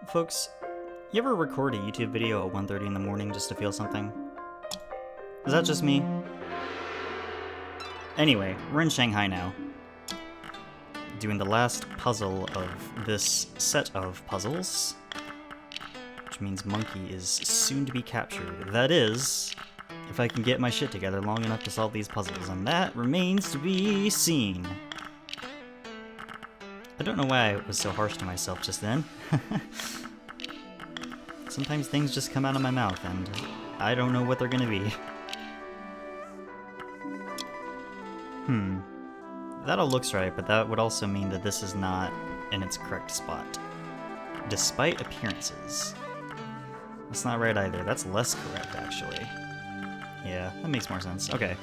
Folks, you ever record a YouTube video at 1:30 in the morning just to feel something? Is that just me? Anyway, we're in Shanghai now, doing the last puzzle of this set of puzzles, which means Monkey is soon to be captured. That is, if I can get my shit together long enough to solve these puzzles, and that remains to be seen. I don't know why I was so harsh to myself just then. Sometimes things just come out of my mouth, and I don't know what they're gonna be. That all looks right, but that would also mean that this is not in its correct spot. Despite appearances. That's not right either. That's less correct, actually. Yeah, that makes more sense. Okay.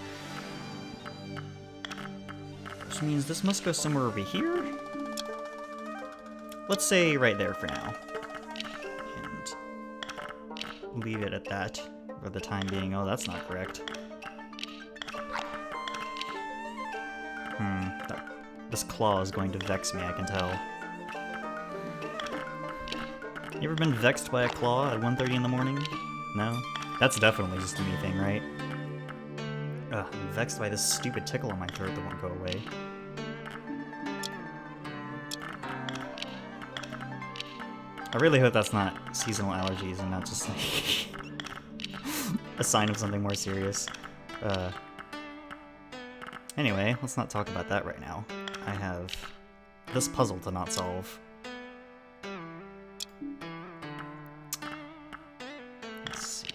Which means this must go somewhere over here? Let's say right there for now. And leave it at that for the time being. Oh, that's not correct. This claw is going to vex me, I can tell. You ever been vexed by a claw at 1:30 in the morning? No? That's definitely just a me thing, right? Ugh, I'm vexed by this stupid tickle in my throat that won't go away. I really hope that's not seasonal allergies and not just like a sign of something more serious. Anyway, let's not talk about that right now. I have this puzzle to not solve. Let's see.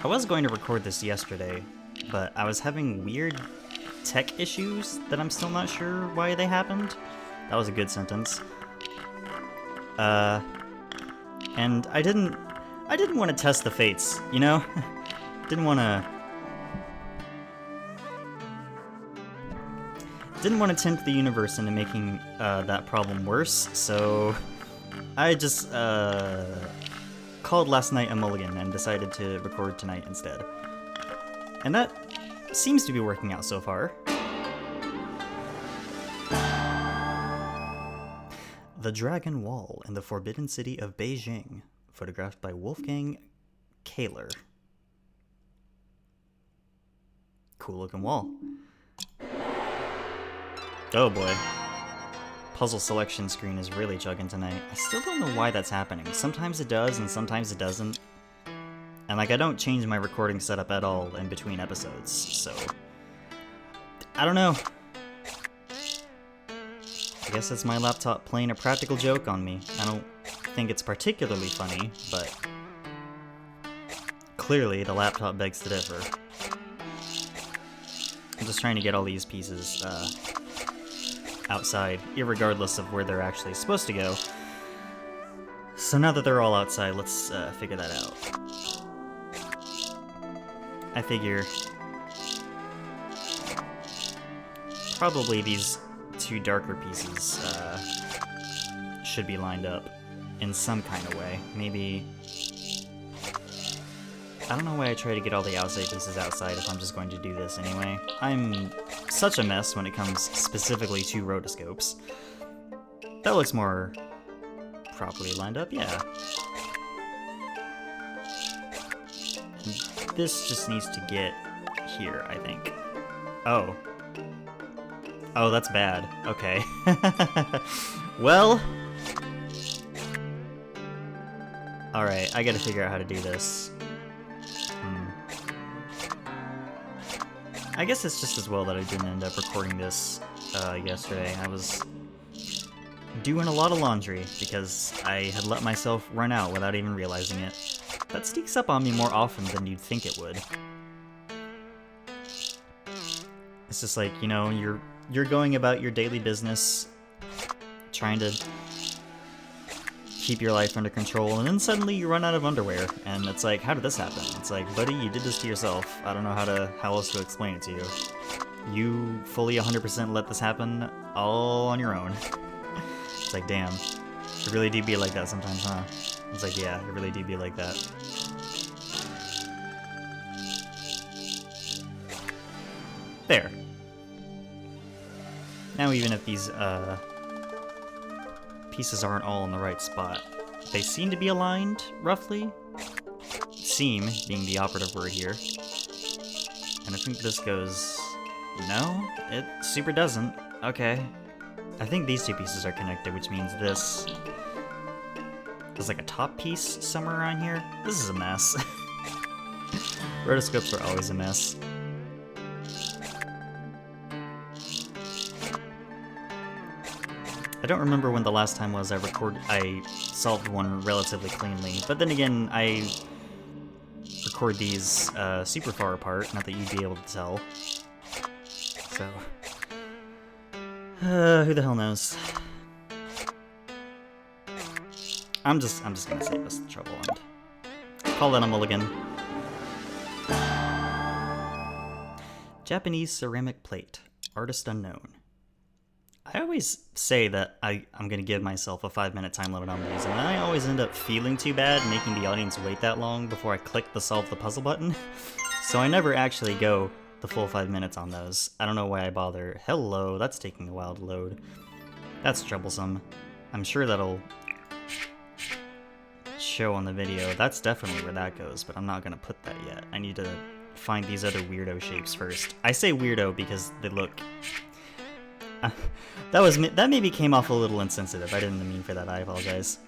I was going to record this yesterday, but I was having weird tech issues that I'm still not sure why they happened. That was a good sentence. And I didn't want to test the fates, you know? Didn't want to tempt the universe into making that problem worse, so I just called last night a mulligan and decided to record tonight instead. And that seems to be working out so far. The Dragon Wall in the Forbidden City of Beijing, photographed by Wolfgang Kaehler. Cool looking wall. Oh boy. Puzzle selection screen is really chugging tonight. I still don't know why that's happening. Sometimes it does and sometimes it doesn't. And like I don't change my recording setup at all in between episodes, so I don't know. I guess it's my laptop playing a practical joke on me. I don't think it's particularly funny, but clearly the laptop begs to differ. I'm just trying to get all these pieces outside, irregardless of where they're actually supposed to go. So now that they're all outside, let's figure that out. I figure probably these two darker pieces should be lined up in some kind of way. Maybe... I don't know why I try to get all the outside pieces outside if I'm just going to do this anyway. I'm such a mess when it comes specifically to rotoscopes. That looks more properly lined up, yeah. This just needs to get here, I think. Oh. Oh, that's bad. Okay. Well... Alright, I gotta figure out how to do this. I guess it's just as well that I didn't end up recording this yesterday. I was doing a lot of laundry because I had let myself run out without even realizing it. That sneaks up on me more often than you'd think it would. It's just like, you know, you're going about your daily business, trying to keep your life under control, and then suddenly you run out of underwear, and it's like, how did this happen? It's like, buddy, you did this to yourself. I don't know how else to explain it to you. You fully 100% let this happen all on your own. It's like, damn, it really do be like that sometimes, huh? It's like, yeah, it really do be like that. There. Now even if these pieces aren't all in the right spot. They seem to be aligned, roughly. Seem being the operative word here. And I think this goes... No, it super doesn't. Okay. I think these two pieces are connected, which means this... There's like a top piece somewhere around here. This is a mess. Rotoscopes are always a mess. I don't remember when the last time was I solved one relatively cleanly, but then again, I record these super far apart, not that you'd be able to tell. So, who the hell knows? I'm just gonna save us the trouble and call that a mulligan. Japanese ceramic plate, artist unknown. I always say that I'm gonna give myself a 5-minute time limit on these, and then I always end up feeling too bad making the audience wait that long before I click the solve the puzzle button. So I never actually go the full 5 minutes on those. I don't know why I bother. Hello, that's taking a while to load. That's troublesome. I'm sure that'll show on the video. That's definitely where that goes, but I'm not gonna put that yet. I need to find these other weirdo shapes first. I say weirdo because they look... that maybe came off a little insensitive. I didn't mean for that. I apologize.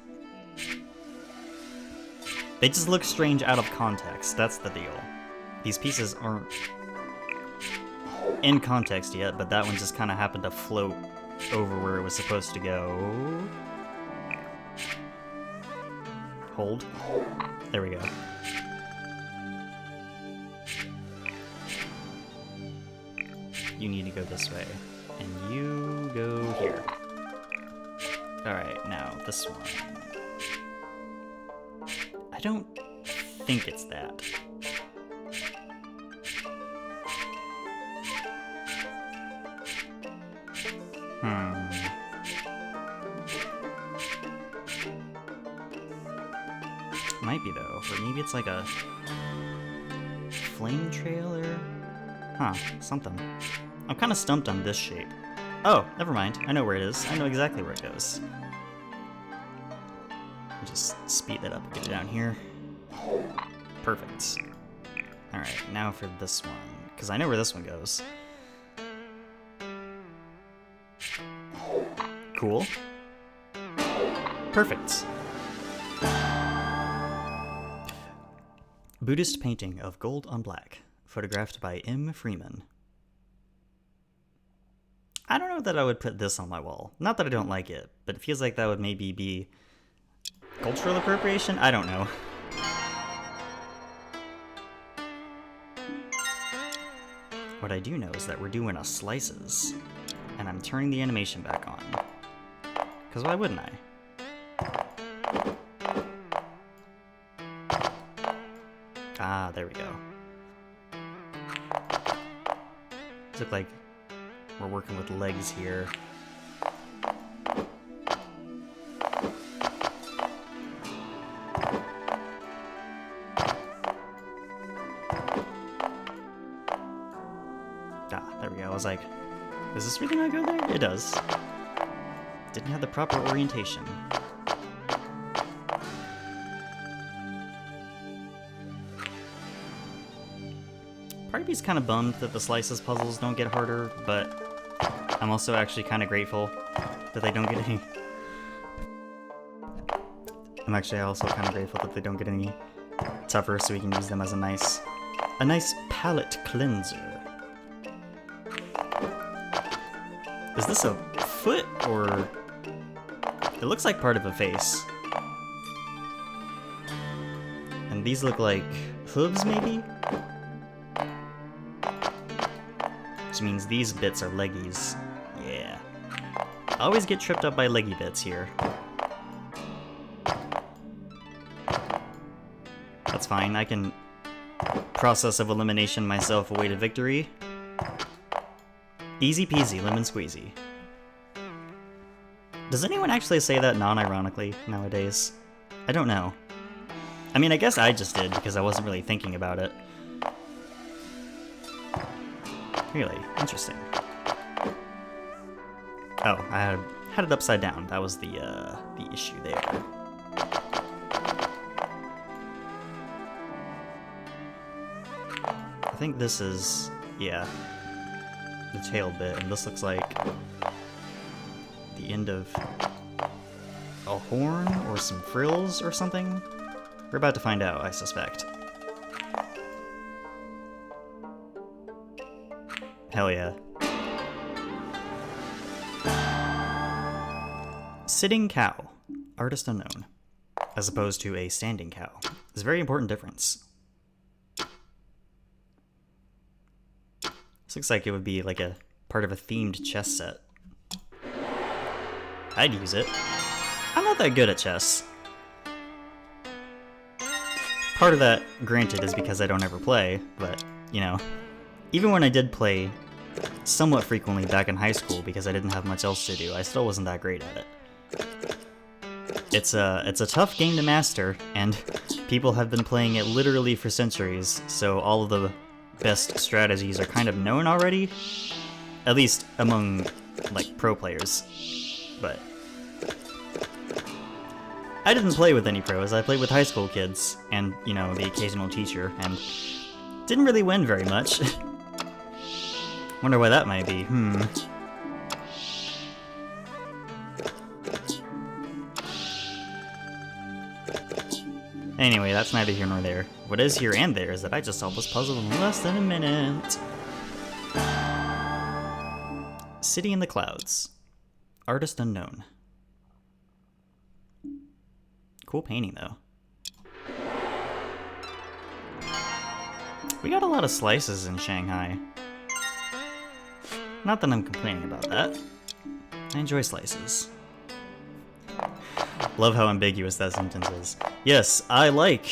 They just look strange out of context. That's the deal. These pieces aren't in context yet, but that one just kind of happened to float over where it was supposed to go. Hold. There we go. You need to go this way. And you go here. Alright, now this one. I don't think it's that. Might be though, or maybe it's like a flame trailer? Huh, something. I'm kind of stumped on this shape. Oh, never mind. I know where it is. I know exactly where it goes. Just speed that up and get it down here. Perfect. Alright, now for this one, because I know where this one goes. Cool. Perfect. Buddhist painting of gold on black, photographed by M. Freeman. I don't know that I would put this on my wall. Not that I don't like it, but it feels like that would maybe be cultural appropriation? I don't know. What I do know is that we're doing a slices, and I'm turning the animation back on. Because why wouldn't I? Ah, there we go. Does look like we're working with legs here. Ah, there we go. I was like, does this really not go there? It does. Didn't have the proper orientation. Part of me's kind of bummed that the slices puzzles don't get harder, but I'm also actually kind of grateful that they don't get any... I'm actually also kind of grateful that they don't get any tougher, so we can use them as a nice palette cleanser. Is this a foot, or... It looks like part of a face. And these look like hooves, maybe? Which means these bits are leggies. Yeah. I always get tripped up by leggy bits here. That's fine, I can process of elimination myself away to victory. Easy peasy, lemon squeezy. Does anyone actually say that non-ironically nowadays? I don't know. I mean, I guess I just did because I wasn't really thinking about it. Really? Interesting. Oh, I had it upside down. That was the issue there. I think this is, yeah, the tail bit, and this looks like the end of a horn or some frills or something. We're about to find out, I suspect. Hell yeah. Sitting cow, artist unknown, as opposed to a standing cow. It's a very important difference. This looks like it would be like a part of a themed chess set. I'd use it. I'm not that good at chess. Part of that, granted, is because I don't ever play, but, you know, even when I did play somewhat frequently back in high school because I didn't have much else to do, I still wasn't that great at it. It's a tough game to master, and people have been playing it literally for centuries, so all of the best strategies are kind of known already, at least among, like, pro players. But I didn't play with any pros. I played with high school kids and, you know, the occasional teacher, and didn't really win very much. Wonder why that might be. Anyway, that's neither here nor there. What is here and there is that I just solved this puzzle in less than a minute. City in the Clouds. Artist unknown. Cool painting, though. We got a lot of slices in Shanghai. Not that I'm complaining about that. I enjoy slices. Love how ambiguous that sentence is. Yes, I like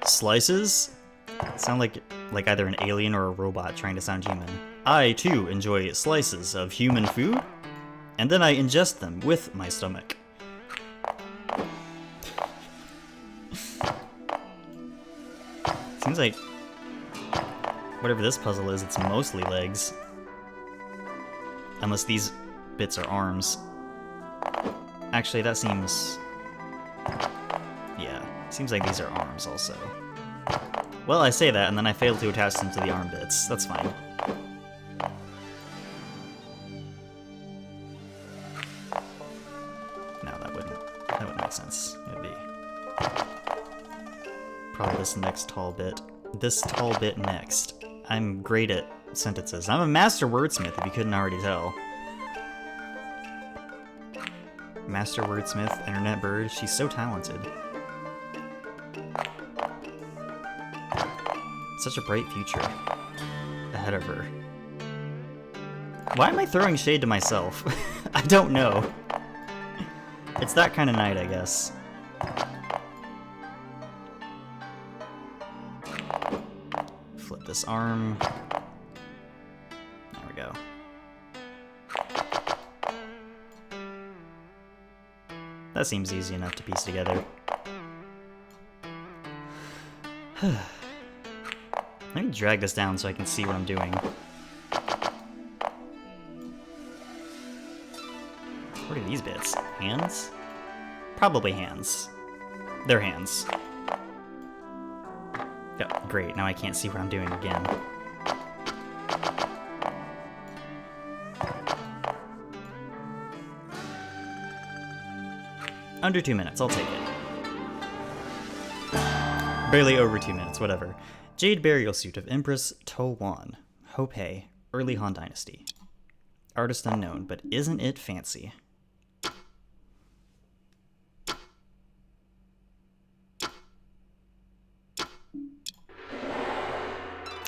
slices. Sound like either an alien or a robot trying to sound human. I, too, enjoy slices of human food, and then I ingest them with my stomach. Seems like whatever this puzzle is, it's mostly legs. Unless these bits are arms. Actually, that seems... yeah, seems like these are arms also. Well, I say that, and then I fail to attach them to the arm bits. That's fine. No, that wouldn't make sense. It would be... probably this next tall bit. This tall bit next. I'm great at sentences. I'm a master wordsmith, if you couldn't already tell. Master wordsmith, internet bird, she's so talented. Such a bright future ahead of her. Why am I throwing shade to myself? I don't know. It's that kind of night, I guess. Flip this arm. There we go. That seems easy enough to piece together. Let me drag this down so I can see what I'm doing. What are these bits? Hands? Probably hands. They're hands. Oh, great, now I can't see what I'm doing again. Under 2 minutes, I'll take it. Barely over 2 minutes, whatever. Jade burial suit of Empress Tou Wan, Hopei, early Han Dynasty. Artist unknown, but isn't it fancy?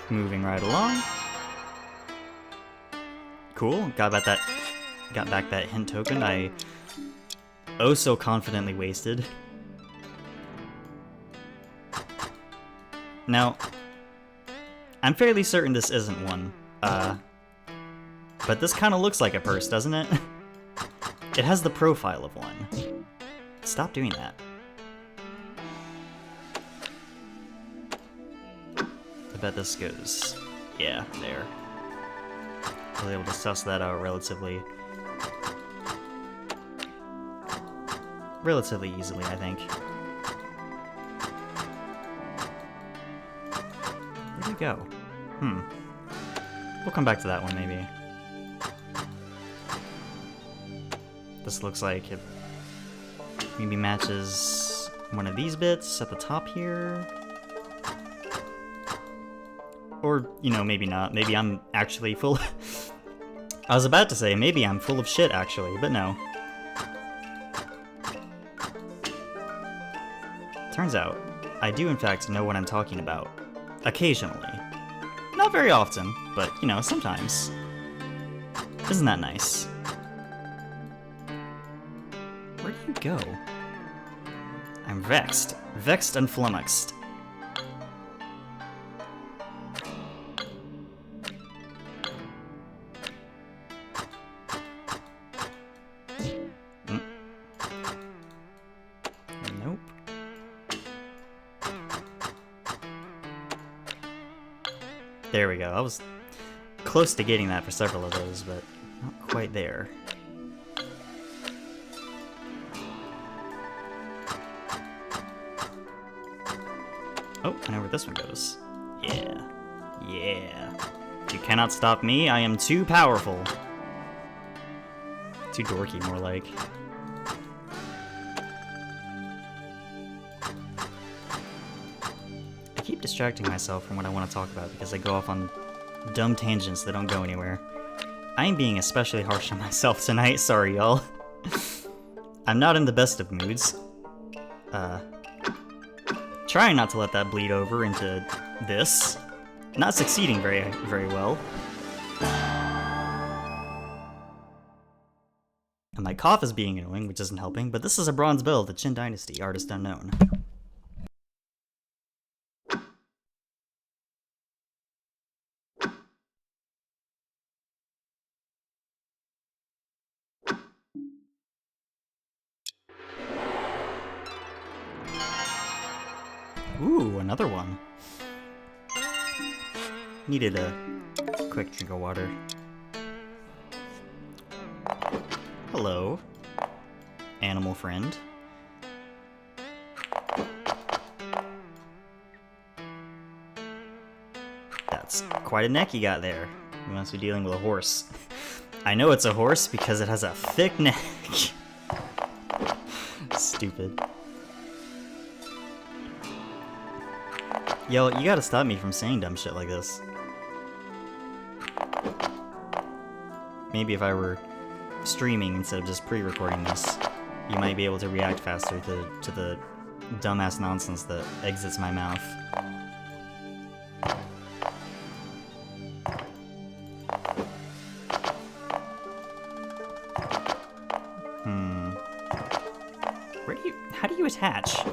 Moving right along. Cool, got back that hint token I oh so confidently wasted. Now, I'm fairly certain this isn't one, but this kind of looks like a purse, doesn't it? It has the profile of one. Stop doing that. I bet this goes, yeah, there. I was able to suss that out relatively relatively easily, I think. Where'd you go? We'll come back to that one, maybe. This looks like it maybe matches one of these bits at the top here. Or, you know, maybe not. Maybe I'm actually full... I was about to say, maybe I'm full of shit, actually, but no. Turns out, I do in fact know what I'm talking about. Occasionally. Not very often, but, you know, sometimes. Isn't that nice? Where do you go? I'm vexed. Vexed and flummoxed. Nope. There we go. I was close to getting that for several of those, but not quite there. Oh, I know where this one goes. Yeah. Yeah. You cannot stop me, I am too powerful. Too dorky, more like. I keep distracting myself from what I want to talk about because I go off on dumb tangents that don't go anywhere. I am being especially harsh on myself tonight, sorry y'all. I'm not in the best of moods. Trying not to let that bleed over into this. Not succeeding very well. And my cough is being annoying, which isn't helping, but this is a bronze bill of the Qin Dynasty, artist unknown. Ooh, another one. Needed a quick drink of water. Hello, animal friend. That's quite a neck you got there. You must be dealing with a horse. I know it's a horse because it has a thick neck. Stupid. Yo, you gotta stop me from saying dumb shit like this. Maybe if I were streaming instead of just pre-recording this, you might be able to react faster to the dumbass nonsense that exits my mouth. How do you attach?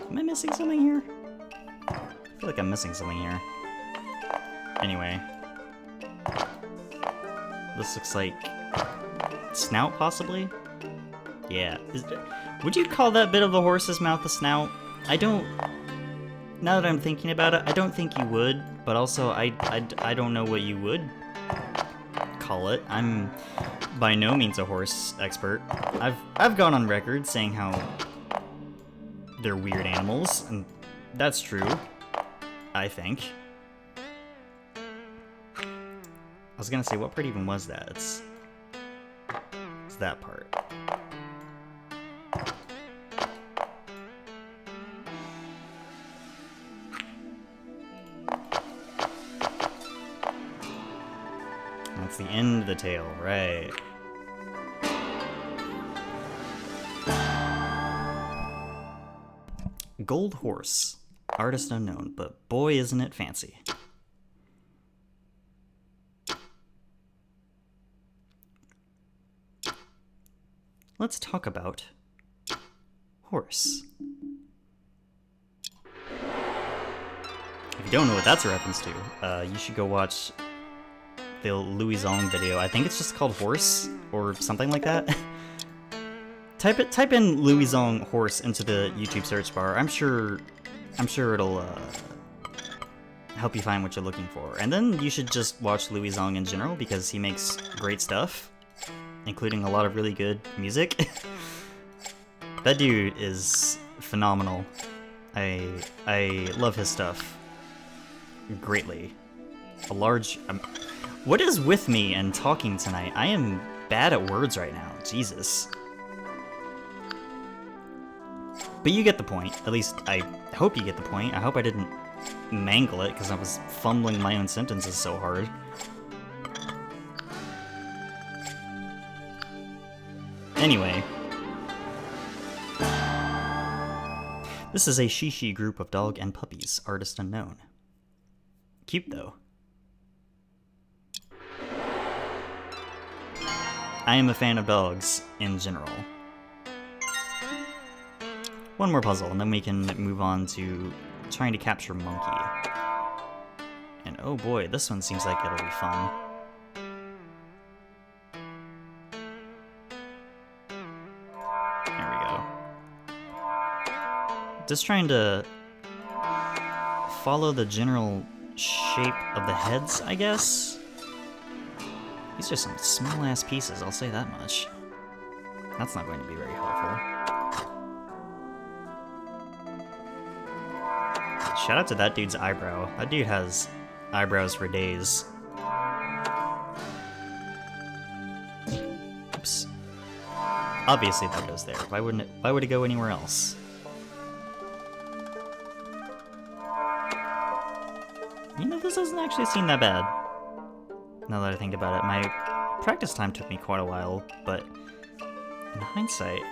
Am I missing something here? I feel like I'm missing something here. Anyway. This looks like snout, possibly? Yeah. Would you call that bit of the horse's mouth a snout? I don't... Now that I'm thinking about it, I don't think you would, but also I don't know what you would call it. I'm by no means a horse expert. I've gone on record saying how they're weird animals, and that's true, I think. I was gonna say, what part even was that? It's that part. That's the end of the tail, right. Gold horse. Artist unknown, but boy isn't it fancy. Let's talk about horse. If you don't know what that's a reference to, you should go watch the Louis Zong video. I think it's just called Horse, or something like that. Type in Louis Zong horse into the YouTube search bar. I'm sure it'll help you find what you're looking for. And then you should just watch Louis Zong in general because he makes great stuff. including a lot of really good music. That dude is phenomenal. I love his stuff greatly. A large... what is with me and talking tonight? I am bad at words right now. Jesus. But you get the point. At least I hope you get the point. I hope I didn't mangle it because I was fumbling my own sentences so hard. Anyway. This is a Shishi group of dog and puppies, artist unknown. Cute though. I am a fan of dogs in general. One more puzzle, and then we can move on to trying to capture Monkey. And oh boy, this one seems like it'll be fun. There we go. Just trying to follow the general shape of the heads, I guess? These are some small-ass pieces, I'll say that much. That's not going to be very helpful. Shout out to that dude's eyebrow. That dude has eyebrows for days. Oops. Obviously that goes there. Why would it go anywhere else? You know, this doesn't actually seem that bad. Now that I think about it, my practice time took me quite a while, but in hindsight,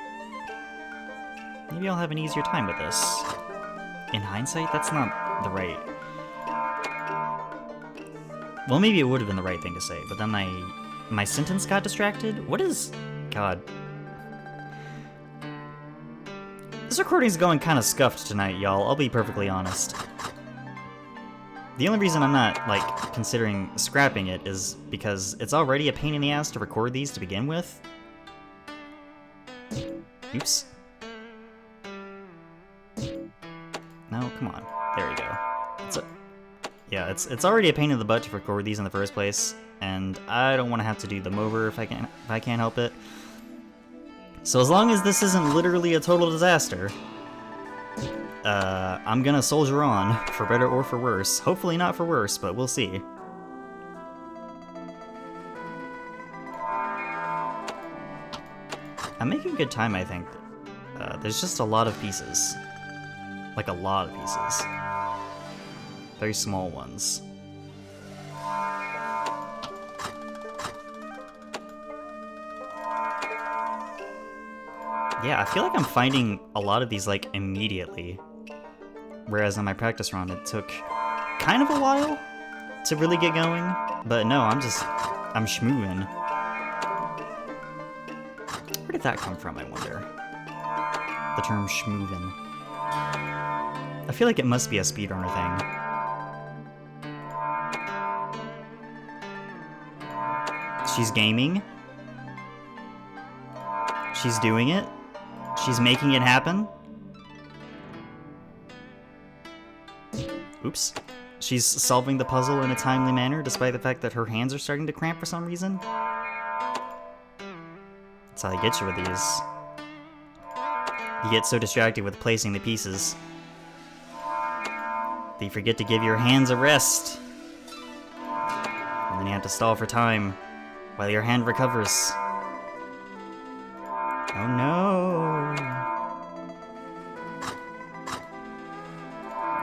maybe I'll have an easier time with this. In hindsight, that's not the right... Well, maybe it would have been the right thing to say, but then my sentence got distracted? What is... God. This recording's going kind of scuffed tonight, y'all. I'll be perfectly honest. The only reason I'm not, like, considering scrapping it is because it's already a pain in the ass to record these to begin with. Oops. No, come on. There we go. Yeah, it's already a pain in the butt to record these in the first place, and I don't want to have to do them over if I can't help it. So as long as this isn't literally a total disaster, I'm gonna soldier on, for better or for worse. Hopefully not for worse, but we'll see. I'm making good time, I think. There's just a lot of pieces. Like, a lot of pieces. Very small ones. Yeah, I feel like I'm finding a lot of these, like, immediately. Whereas on my practice run, it took kind of a while to really get going. But no, I'm schmoovin'. Where did that come from, I wonder? The term schmoovin'. I feel like it must be a speedrunner thing. She's gaming. She's doing it. She's making it happen. Oops. She's solving the puzzle in a timely manner, despite the fact that her hands are starting to cramp for some reason. That's how they get you with these. You get so distracted with placing the pieces that you forget to give your hands a rest. And then you have to stall for time while your hand recovers. Oh no!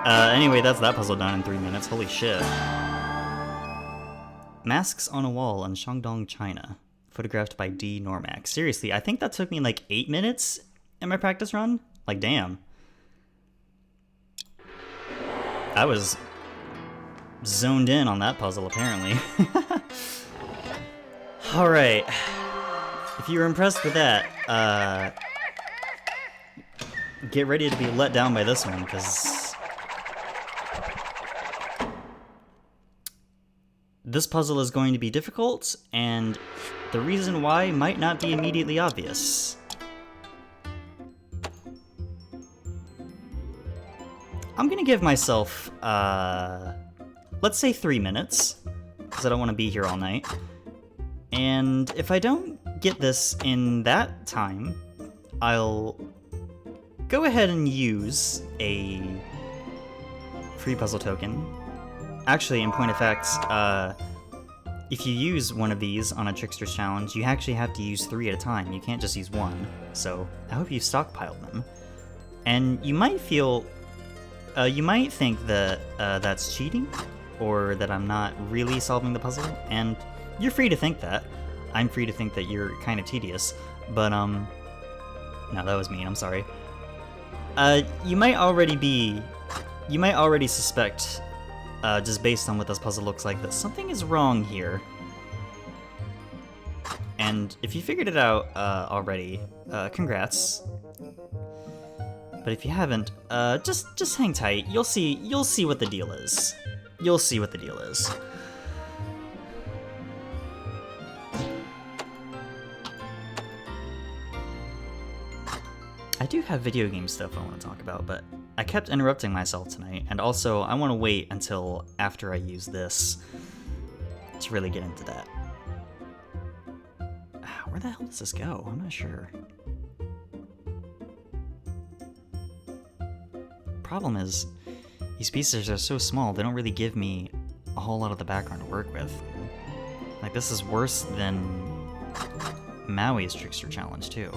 Anyway, that's that puzzle done in 3 minutes. Holy shit. Masks on a wall in Shangdong, China. Photographed by D. Normark. Seriously, I think that took me like 8 minutes in my practice run. Like, damn. I was zoned in on that puzzle, apparently. Alright. If you were impressed with that, get ready to be let down by this one, because this puzzle is going to be difficult, and the reason why might not be immediately obvious. I'm gonna give myself, let's say 3 minutes, because I don't want to be here all night. And if I don't get this in that time, I'll go ahead and use a free puzzle token. Actually, in point of fact, if you use one of these on a Trickster's Challenge, you actually have to use 3 at a time. You can't just use 1. So I hope you stockpiled them. And you might feel, you might think that that's cheating, or that I'm not really solving the puzzle, and you're free to think that. I'm free to think that you're kind of tedious, but no, that was mean, I'm sorry. You might already suspect, just based on what this puzzle looks like, that something is wrong here. And if you figured it out already, congrats. But if you haven't, just hang tight. You'll see what the deal is. You'll see what the deal is. I do have video game stuff I want to talk about, but I kept interrupting myself tonight, and also I want to wait until after I use this to really get into that. Where the hell does this go? I'm not sure. Problem is, these pieces are so small, they don't really give me a whole lot of the background to work with. Like, this is worse than Maui's Trickster Challenge, too.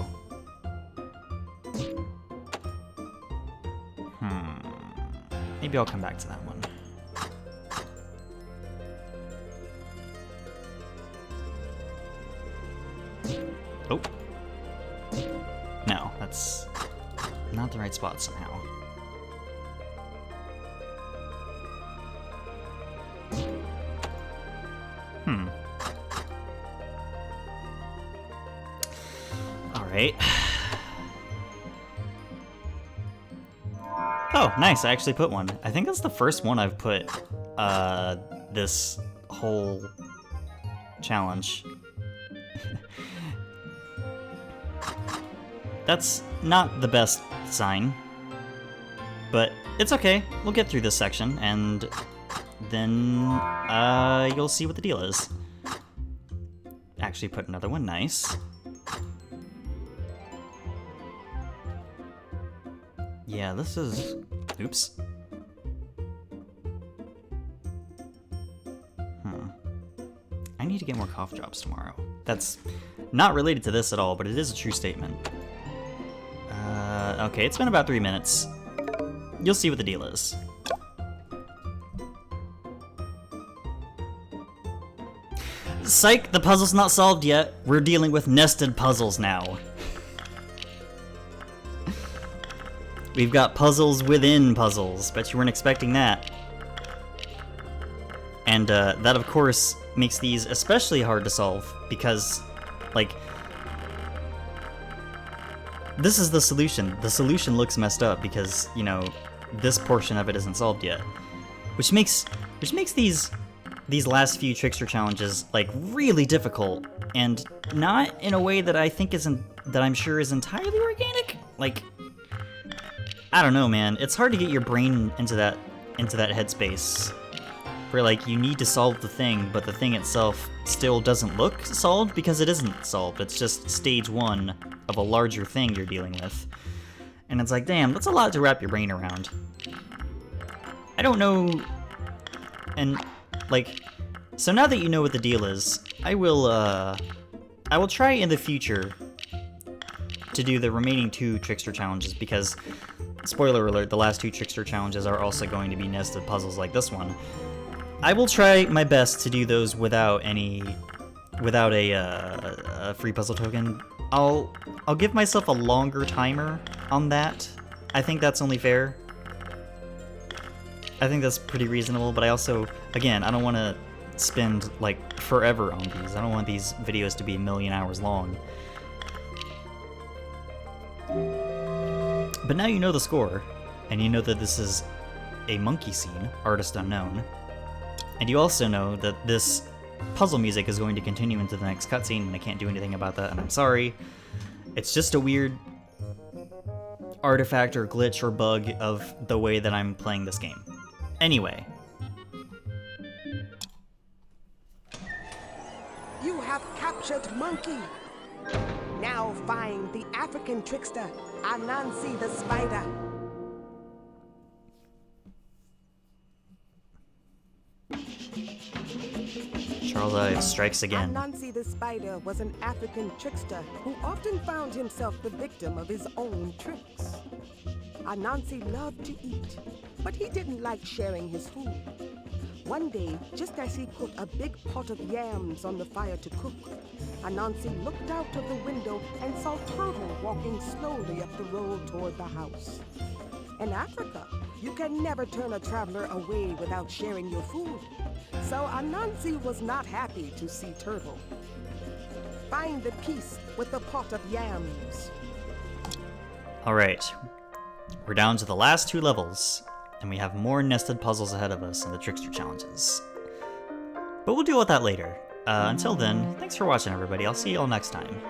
Maybe I'll come back to that one. Oh. No, that's not the right spot somehow. Alright. Oh, nice, I actually put one. I think that's the first one I've put, this whole challenge. That's not the best sign, but it's okay. We'll get through this section, and then, you'll see what the deal is. Actually put another one, nice. Yeah, this is... Oops. I need to get more cough drops tomorrow. That's not related to this at all, but it is a true statement. Okay, it's been about 3 minutes. You'll see what the deal is. Psych, the puzzle's not solved yet. We're dealing with nested puzzles now. We've got puzzles within puzzles. Bet you weren't expecting that. And that, of course, makes these especially hard to solve because, like, this is the solution. The solution looks messed up because, you know, this portion of it isn't solved yet. Which makes these last few Trickster challenges, like, really difficult, and not in a way that I think that I'm sure is entirely organic. Like, I don't know, man. It's hard to get your brain into that headspace where, like, you need to solve the thing, but the thing itself still doesn't look solved because it isn't solved. It's just stage 1 of a larger thing you're dealing with. And it's like, damn, that's a lot to wrap your brain around. I don't know... And, like... So now that you know what the deal is, I will try in the future to do the remaining 2 Trickster challenges because, spoiler alert, the last 2 Trickster challenges are also going to be nested puzzles like this one. I will try my best to do those without a free puzzle token. I'll give myself a longer timer on that. I think that's only fair. I think that's pretty reasonable, but I also, again, I don't want to spend, like, forever on these. I don't want these videos to be 1,000,000 hours long. But now you know the score, and you know that this is a monkey scene, artist unknown. And you also know that this puzzle music is going to continue into the next cutscene, and I can't do anything about that, and I'm sorry. It's just a weird artifact or glitch or bug of the way that I'm playing this game. Anyway. You have captured Monkey. Now find the African trickster, Anansi the spider. Charles Ives strikes again. Anansi the spider was an African trickster who often found himself the victim of his own tricks. Anansi loved to eat, but he didn't like sharing his food. One day, just as he put a big pot of yams on the fire to cook, Anansi looked out of the window and saw Turtle walking slowly up the road toward the house. In Africa, you can never turn a traveler away without sharing your food. So Anansi was not happy to see Turtle. Find the piece with the pot of yams. Alright, we're down to the last 2 levels, and we have more nested puzzles ahead of us in the Trickster challenges. But we'll deal with that later. Until then, thanks for watching everybody, I'll see you all next time.